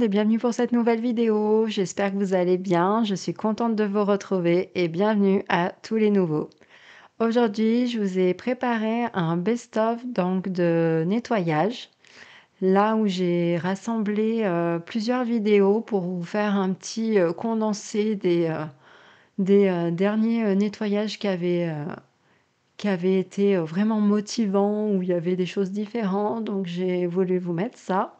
et bienvenue pour cette nouvelle vidéo. J'espère que vous allez bien. Je suis contente de vous retrouver et bienvenue à tous les nouveaux. Aujourd'hui, je vous ai préparé un best-of donc de nettoyage, là où j'ai rassemblé plusieurs vidéos pour vous faire un petit condensé des derniers nettoyages qui avaient été vraiment motivants, où il y avait des choses différentes. Donc j'ai voulu vous mettre ça.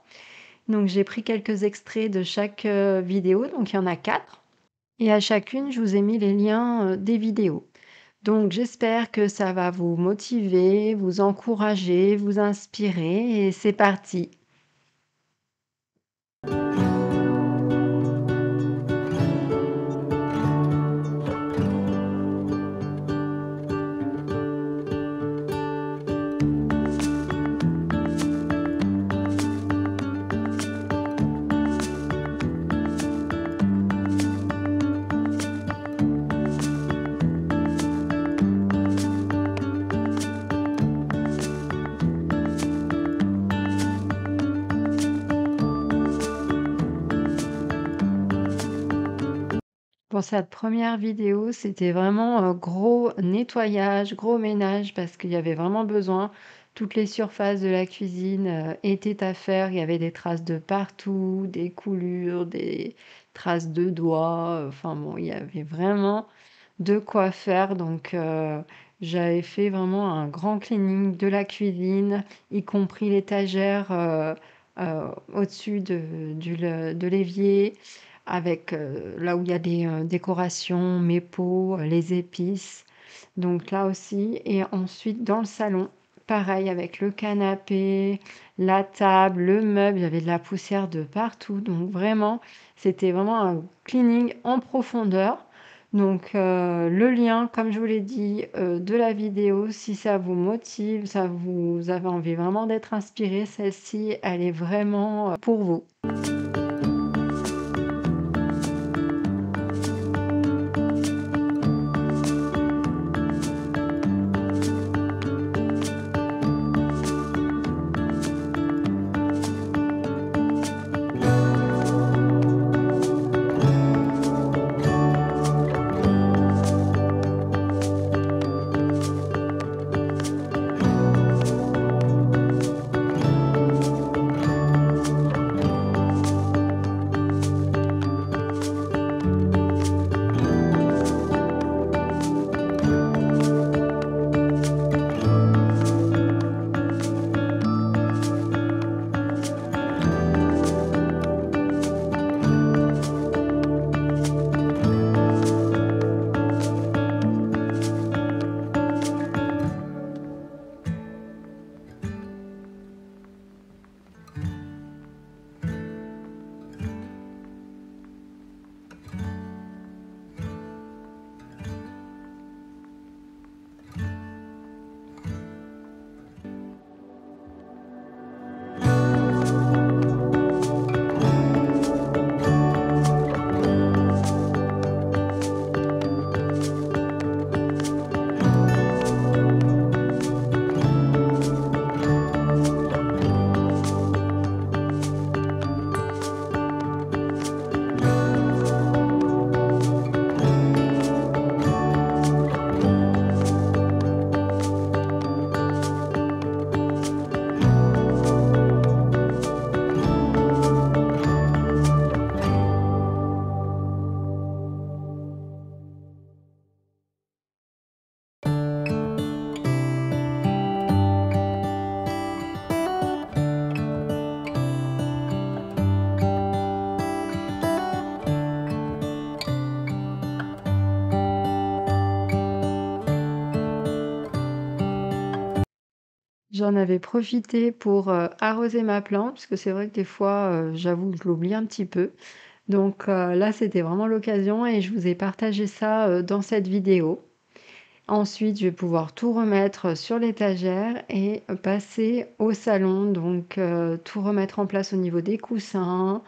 Donc j'ai pris quelques extraits de chaque, vidéo, donc il y en a 4 et à chacune, je vous ai mis les liens, des vidéos. Donc j'espère que ça va vous motiver, vous encourager, vous inspirer et c'est parti. Pour cette première vidéo, c'était vraiment, gros nettoyage, gros ménage parce qu'il y avait vraiment besoin. Toutes les surfaces de la cuisine, étaient à faire. Il y avait des traces de partout, des coulures, des traces de doigts, enfin bon, il y avait vraiment de quoi faire. Donc j'avais fait vraiment un grand cleaning de la cuisine, y compris l'étagère, au-dessus de l'évier avec, là où il y a des, décorations, mes pots, les épices. Donc là aussi et ensuite dans le salon, pareil avec le canapé, la table, le meuble, il y avait de la poussière de partout. Donc vraiment, c'était vraiment un cleaning en profondeur. Donc le lien, comme je vous l'ai dit, de la vidéo, si ça vous motive, ça vous avez envie vraiment d'être inspiré, celle-ci, elle est vraiment, pour vous. J'en avais profité pour, arroser ma plante, parce que c'est vrai que des fois, j'avoue que je l'oublie un petit peu. Donc, là, c'était vraiment l'occasion et je vous ai partagé ça, dans cette vidéo. Ensuite, je vais pouvoir tout remettre sur l'étagère et passer au salon, donc tout remettre en place au niveau des coussins,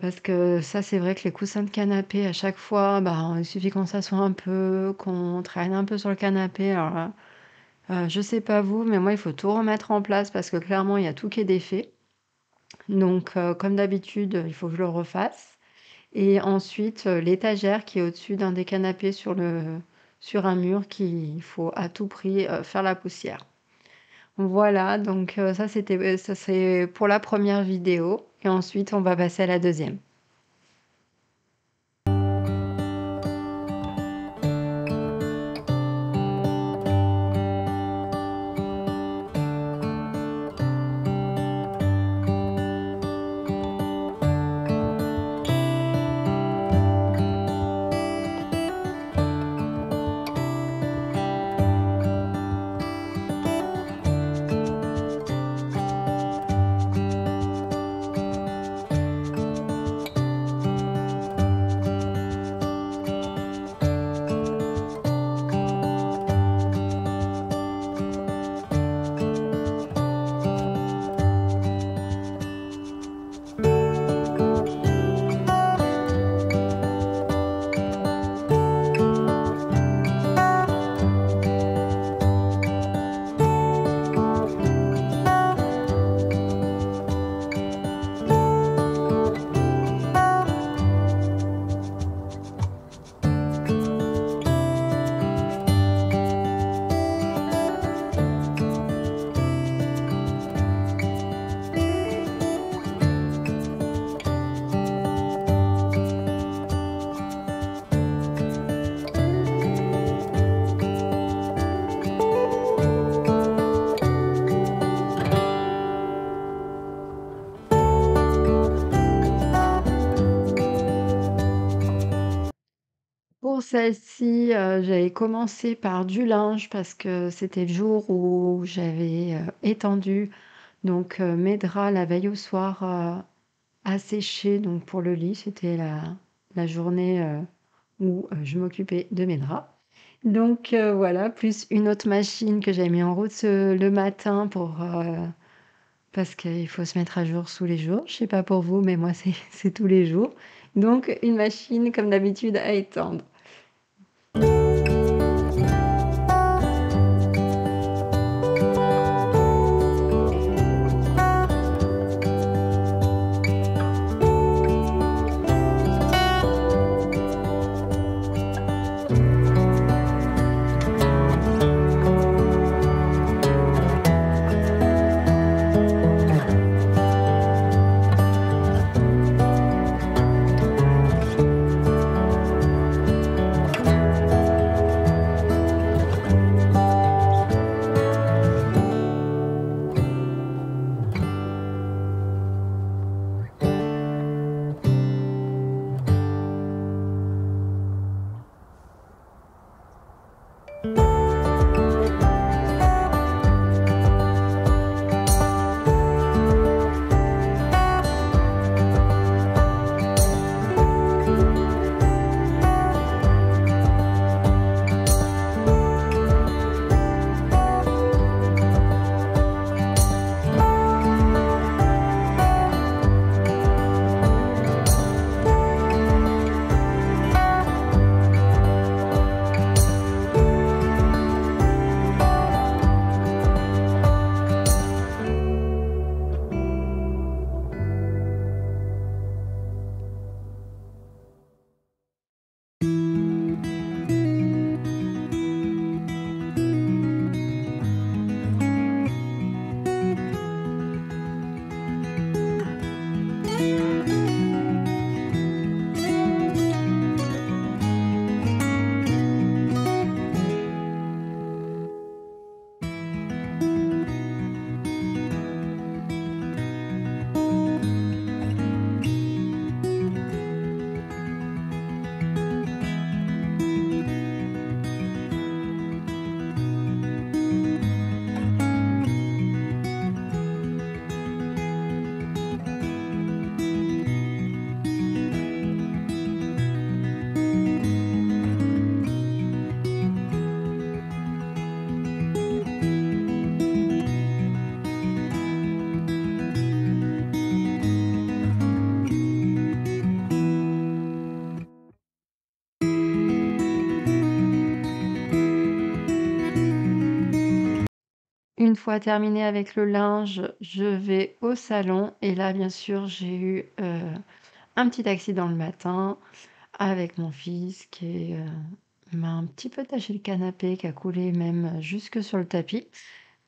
parce que ça, c'est vrai que les coussins de canapé, à chaque fois, bah, il suffit qu'on s'assoit un peu, qu'on traîne un peu sur le canapé. Alors là, je sais pas vous, mais moi, il faut tout remettre en place parce que clairement, il y a tout qui est défait. Donc comme d'habitude, il faut que je le refasse et ensuite, l'étagère qui est au-dessus d'un des canapés sur un mur qu'il faut à tout prix, faire la poussière. Voilà, donc ça c'est pour la première vidéo et ensuite on va passer à la deuxième. Pour celle-ci, j'avais commencé par du linge parce que c'était le jour où j'avais, étendu donc mes draps la veille au soir, à sécher donc pour le lit. C'était la journée, où, je m'occupais de mes draps. Donc voilà, plus une autre machine que j'avais mis en route le matin parce qu'il faut se mettre à jour tous les jours. Je sais pas pour vous, mais moi c'est tous les jours. Donc une machine comme d'habitude à étendre. une fois terminée avec le linge, je vais au salon et là, bien sûr, j'ai eu, un petit accident le matin avec mon fils qui m'a un petit peu taché le canapé, qui a coulé même jusque sur le tapis.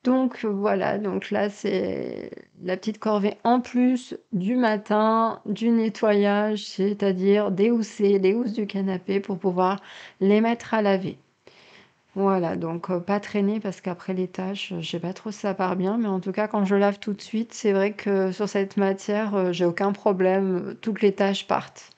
Donc voilà, donc là, c'est la petite corvée en plus du matin, du nettoyage, c'est-à-dire déhousser les housses du canapé pour pouvoir les mettre à laver. Voilà, donc pas traîner parce qu'après les tâches, je sais pas trop si ça part bien, mais en tout cas, quand je lave tout de suite, c'est vrai que sur cette matière, j'ai aucun problème, toutes les tâches partent.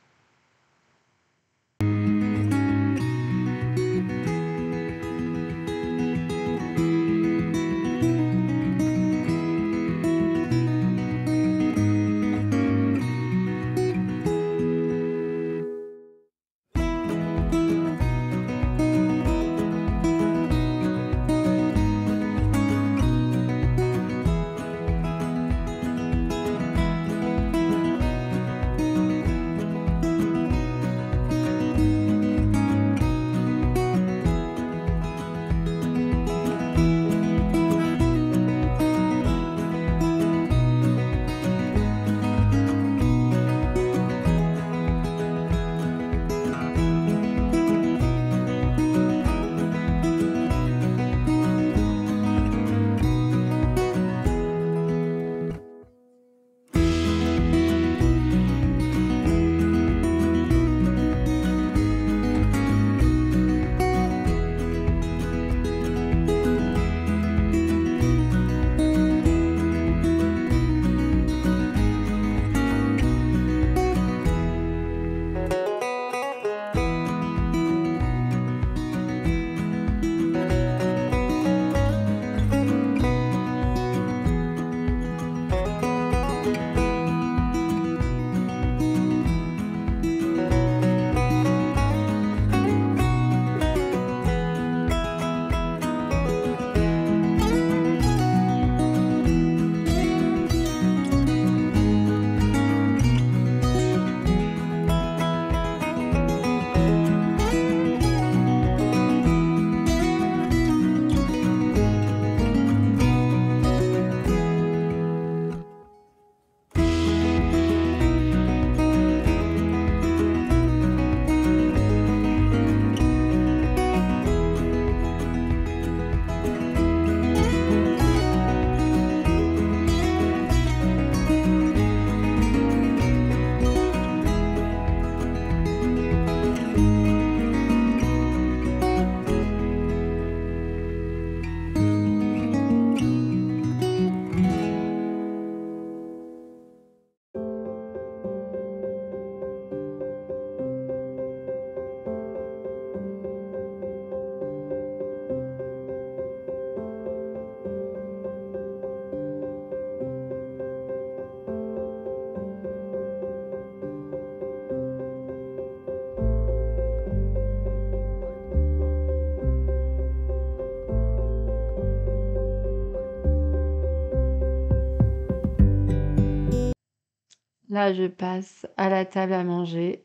Là, je passe à la table à manger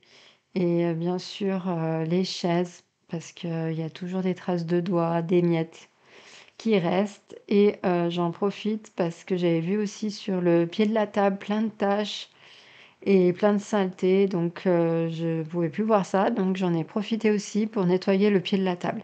et bien sûr, les chaises parce qu'il y a toujours des traces de doigts, des miettes qui restent et j'en profite parce que j'avais vu aussi sur le pied de la table plein de taches et plein de saletés donc je pouvais plus voir ça donc j'en ai profité aussi pour nettoyer le pied de la table.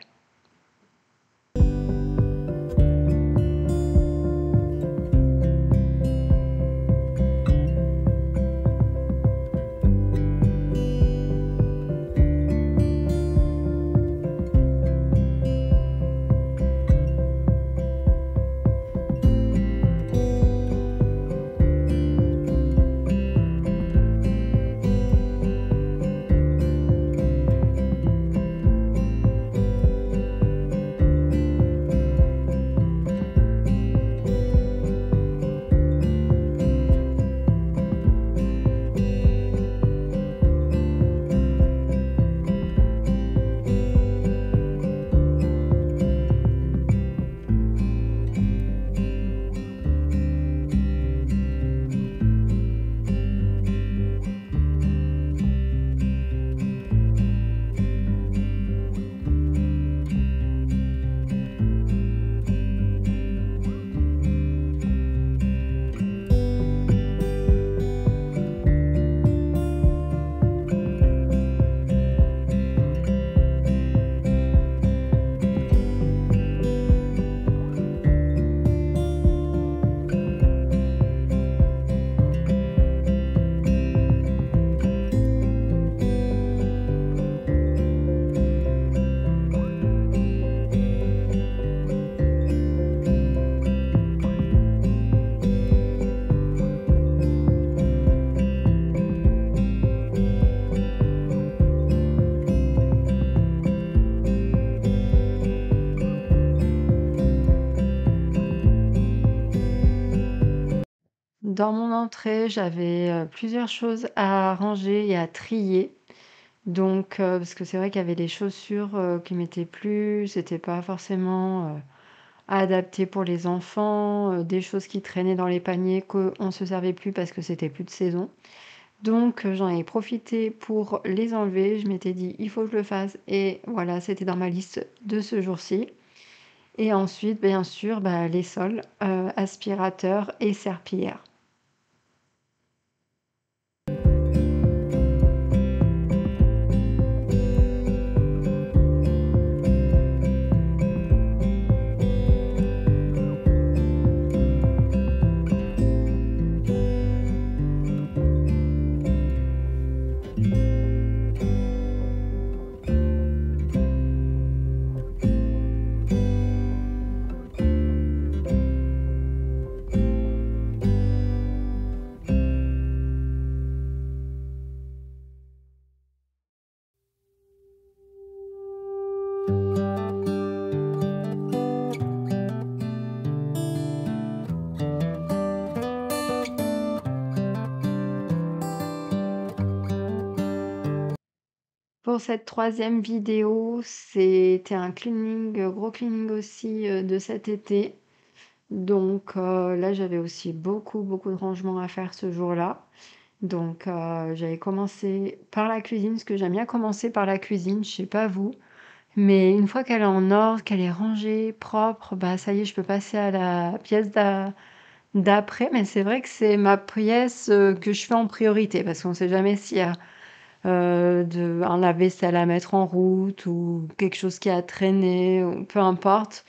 dans mon entrée, j'avais, plusieurs choses à ranger et à trier. Donc, parce que c'est vrai qu'il y avait des chaussures, qui m'étaient plus, c'était pas forcément, adapté pour les enfants, des choses qui traînaient dans les paniers qu'on ne se servait plus parce que c'était plus de saison. Donc, j'en ai profité pour les enlever. Je m'étais dit: «Il faut que je le fasse» et voilà, c'était dans ma liste de ce jour-ci. Et ensuite, bien sûr, bah, les sols, aspirateurs et serpillère. Pour cette troisième vidéo, c'était un cleaning, gros cleaning aussi, de cet été. Donc, là, j'avais aussi beaucoup, beaucoup de rangements à faire ce jour-là. Donc, j'avais commencé par la cuisine, parce que j'aime bien commencer par la cuisine, je sais pas vous. Mais une fois qu'elle est en ordre, qu'elle est rangée, propre, bah, ça y est, je peux passer à la pièce d'après. Mais c'est vrai que c'est ma pièce, que je fais en priorité parce qu'on sait jamais s'il y a, un lave-vaisselle à mettre en route ou quelque chose qui a traîné ou peu importe.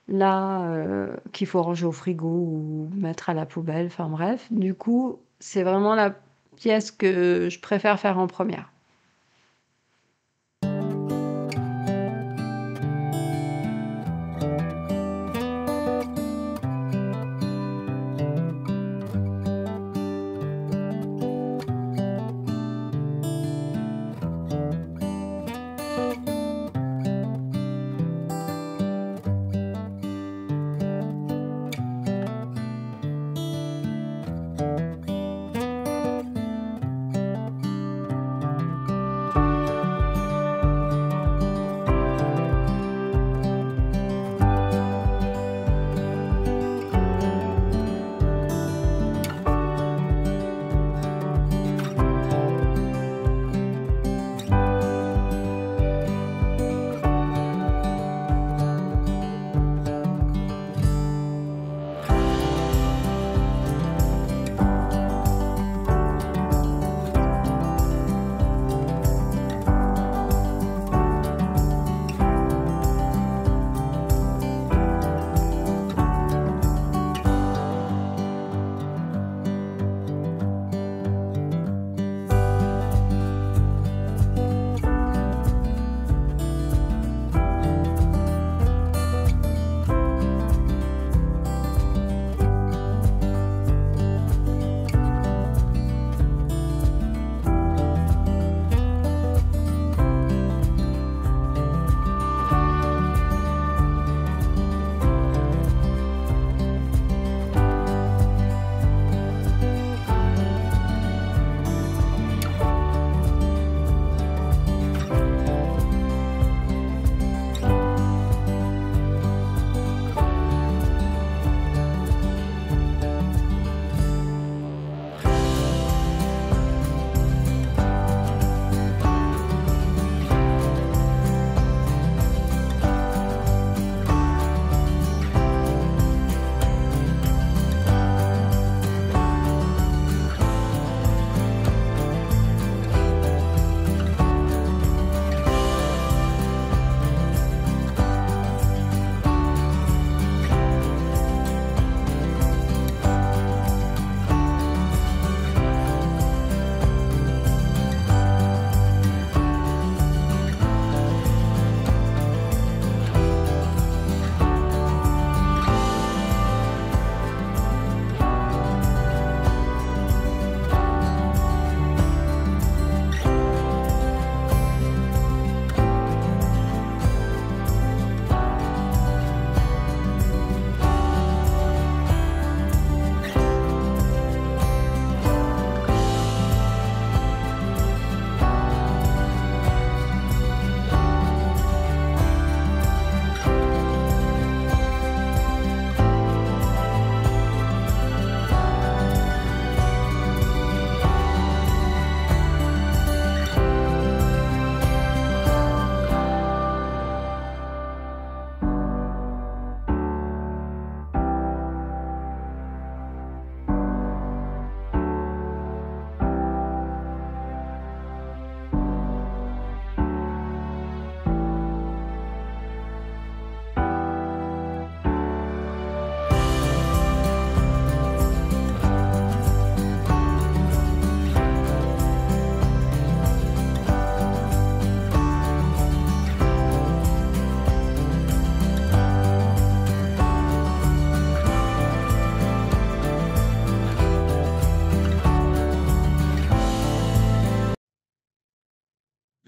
Là, qu'il faut ranger au frigo ou mettre à la poubelle, enfin bref. Du coup, c'est vraiment la pièce que je préfère faire en première.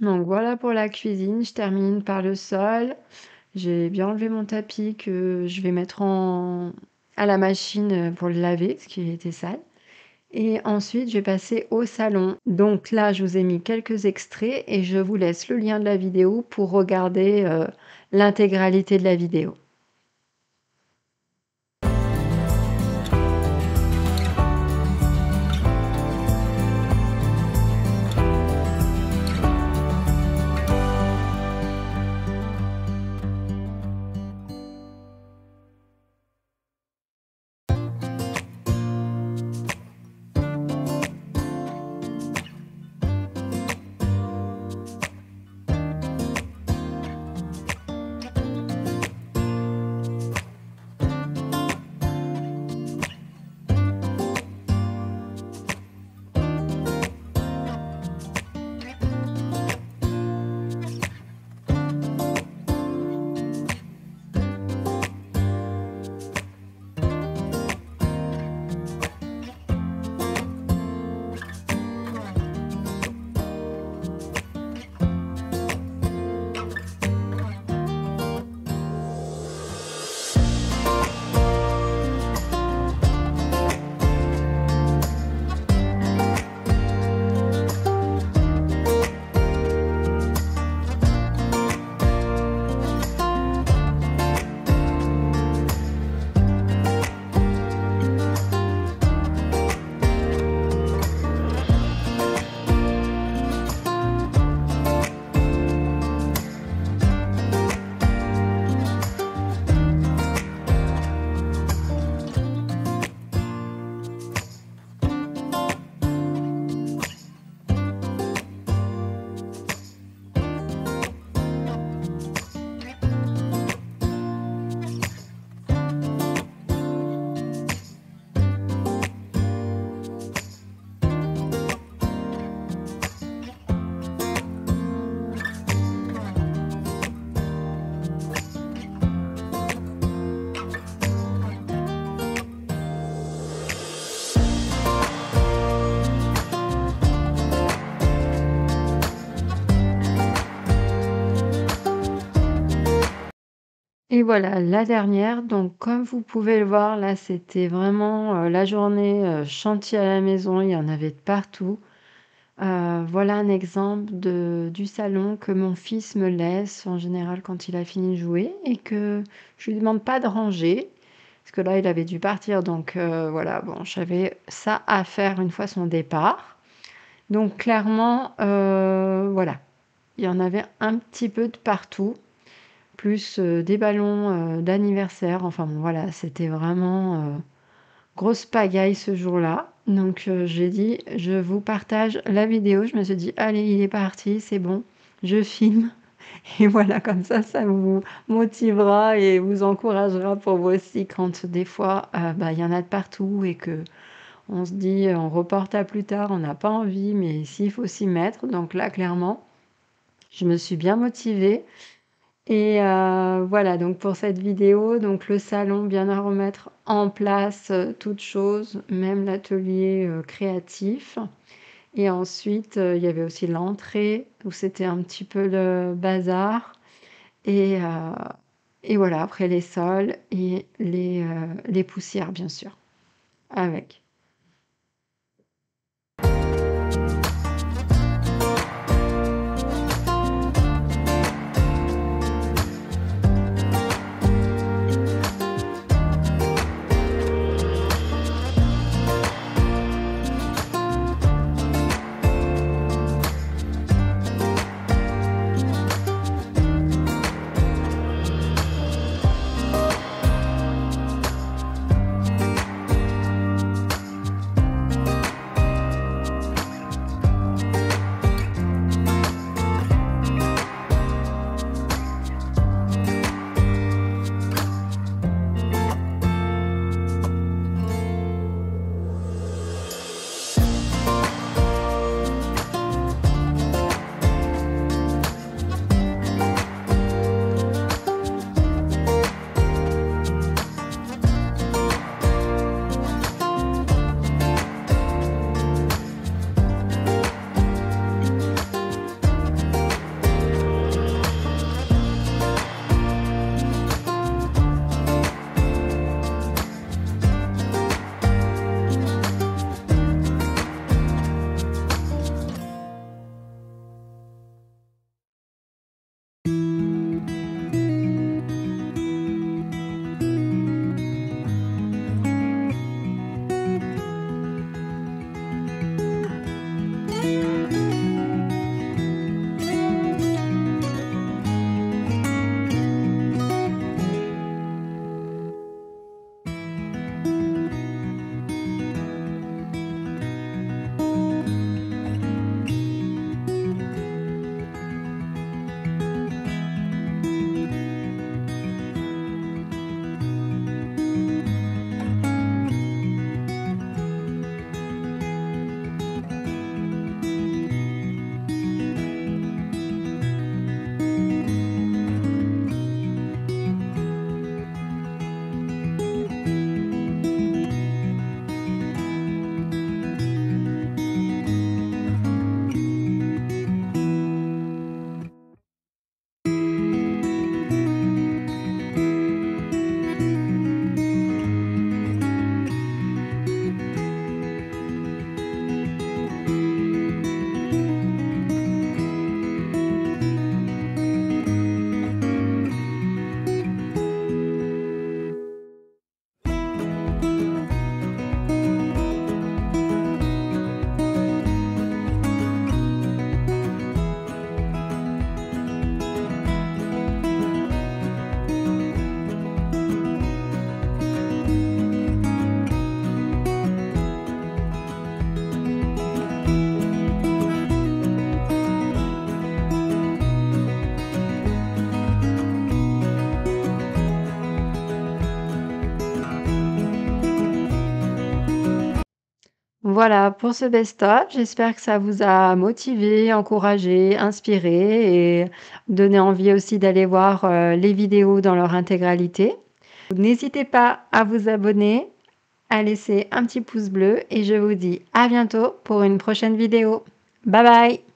Donc voilà pour la cuisine, je termine par le sol. J'ai bien enlevé mon tapis que je vais mettre à la machine pour le laver, parce qu'il était sale. Et ensuite, je vais passer au salon. Donc là, je vous ai mis quelques extraits et je vous laisse le lien de la vidéo pour regarder l'intégralité de la vidéo. Et voilà, la dernière, donc comme vous pouvez le voir, là, c'était vraiment, la journée, chantier à la maison, il y en avait de partout. Voilà un exemple du salon que mon fils me laisse en général quand il a fini de jouer et que je lui demande pas de ranger, parce que là, il avait dû partir donc voilà, bon, j'avais ça à faire une fois son départ. Donc clairement, voilà, il y en avait un petit peu de partout. Plus, des ballons, d'anniversaire. Enfin bon, voilà, c'était vraiment, grosse pagaille ce jour-là. Donc, j'ai dit: «Je vous partage la vidéo». Je me suis dit: «Allez, il est parti, c'est bon, je filme» et voilà, comme ça vous motivera et vous encouragera pour vous aussi quand des fois, bah, il y en a de partout et qu'on se dit: «On reporte à plus tard», on n'a pas envie, mais s'il faut s'y mettre. Donc là, clairement, je me suis bien motivée. Et voilà, donc pour cette vidéo, donc le salon, bien à remettre en place, toutes choses, même l'atelier, créatif. Et ensuite, il y avait aussi l'entrée où c'était un petit peu le bazar et heu et voilà, après les sols et les poussières, bien sûr, avec. Voilà pour ce best-of. J'espère que ça vous a motivé, encouragé, inspiré et donné envie aussi d'aller voir, les vidéos dans leur intégralité. N'hésitez pas à vous abonner, à laisser un petit pouce bleu et je vous dis à bientôt pour une prochaine vidéo. Bye bye!